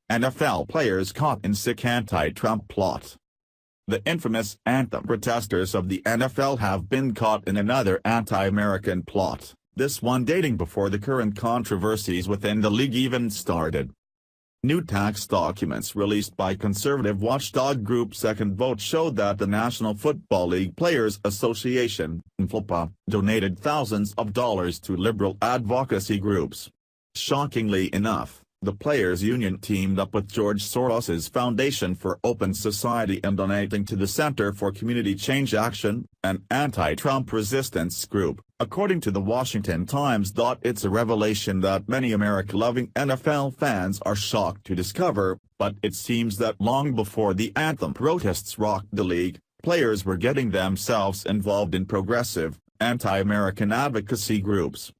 NFL players caught in sick anti-Trump plot. The infamous anthem protesters of the NFL have been caught in another anti-American plot, this one dating before the current controversies within the league even started. New tax documents released by conservative watchdog group Second Vote showed that the National Football League Players Association, NFLPA, donated thousands of dollars to liberal advocacy groups. Shockingly enough, the Players Union teamed up with George Soros's Foundation for Open Society in donating to the Center for Community Change Action, an anti-Trump resistance group, according to the Washington Times. It's a revelation that many America-loving NFL fans are shocked to discover, but it seems that long before the anthem protests rocked the league, players were getting themselves involved in progressive, anti-American advocacy groups.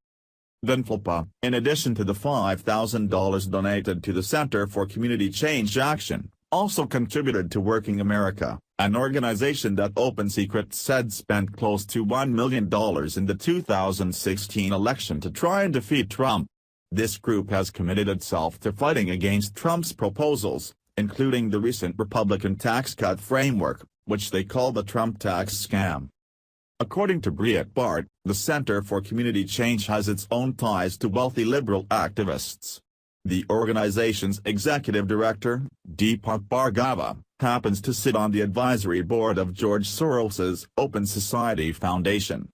The NFLPA, in addition to the $5,000 donated to the Center for Community Change Action, also contributed to Working America, an organization that Open Secrets said spent close to $1 million in the 2016 election to try and defeat Trump. This group has committed itself to fighting against Trump's proposals, including the recent Republican tax cut framework, which they call the Trump tax scam. According to Breitbart, the Center for Community Change has its own ties to wealthy liberal activists. The organization's executive director, Deepak Bhargava, happens to sit on the advisory board of George Soros's Open Society Foundation.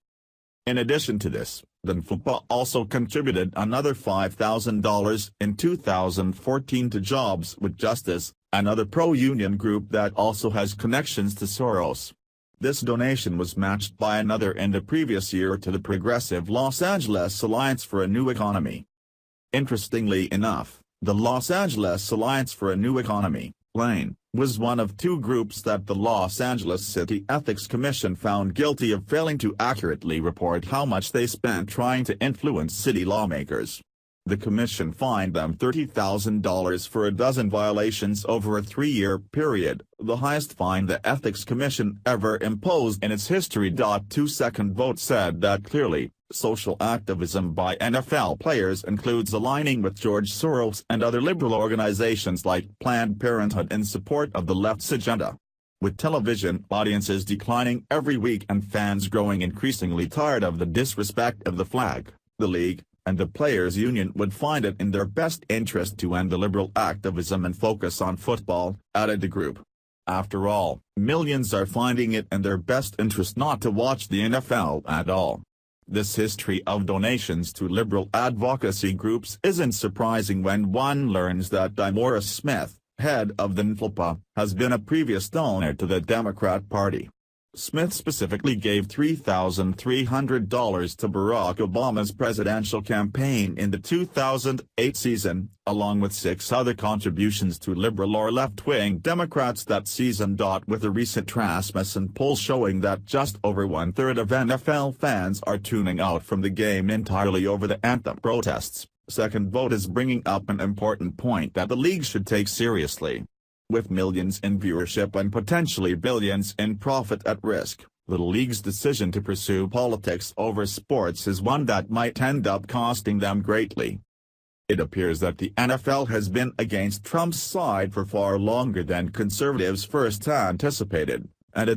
In addition to this, the NFLPA also contributed another $5,000 in 2014 to Jobs with Justice, another pro-union group that also has connections to Soros. This donation was matched by another in the previous year to the progressive Los Angeles Alliance for a New Economy. Interestingly enough, the Los Angeles Alliance for a New Economy, LANE, was one of two groups that the Los Angeles City Ethics Commission found guilty of failing to accurately report how much they spent trying to influence city lawmakers. The commission fined them $30,000 for a dozen violations over a 3-year period, the highest fine the Ethics Commission ever imposed in its history. Second Vote said that clearly, social activism by NFL players includes aligning with George Soros and other liberal organizations like Planned Parenthood in support of the left's agenda. With television audiences declining every week and fans growing increasingly tired of the disrespect of the flag, the league, and the Players Union would find it in their best interest to end the liberal activism and focus on football, added the group. After all, millions are finding it in their best interest not to watch the NFL at all. This history of donations to liberal advocacy groups isn't surprising when one learns that Morris Smith, head of the NFLPA, has been a previous donor to the Democrat Party. Smith specifically gave $3,300 to Barack Obama's presidential campaign in the 2008 season, along with 6 other contributions to liberal or left-wing Democrats that season. With a recent Rasmussen poll showing that just over 1/3 of NFL fans are tuning out from the game entirely over the anthem protests, Second Vote is bringing up an important point that the league should take seriously. With millions in viewership and potentially billions in profit at risk, the league's decision to pursue politics over sports is one that might end up costing them greatly. It appears that the NFL has been against Trump's side for far longer than conservatives first anticipated, and it's